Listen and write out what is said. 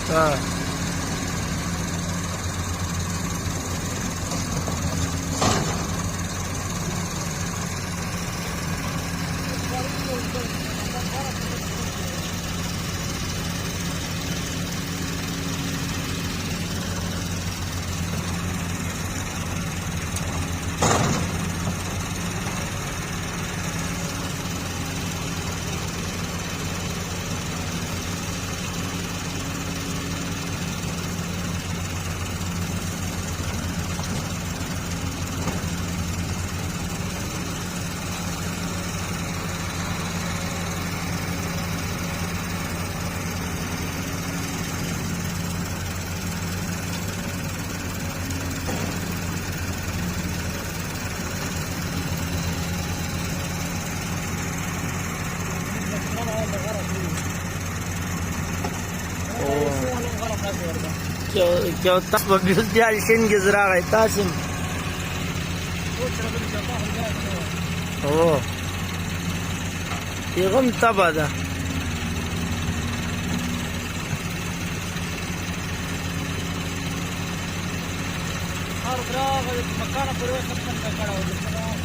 ها جو تخبط بيزديال شنق زراعي تاسم اوه يغم طبع ده مکانه پر وخت څنګه کړه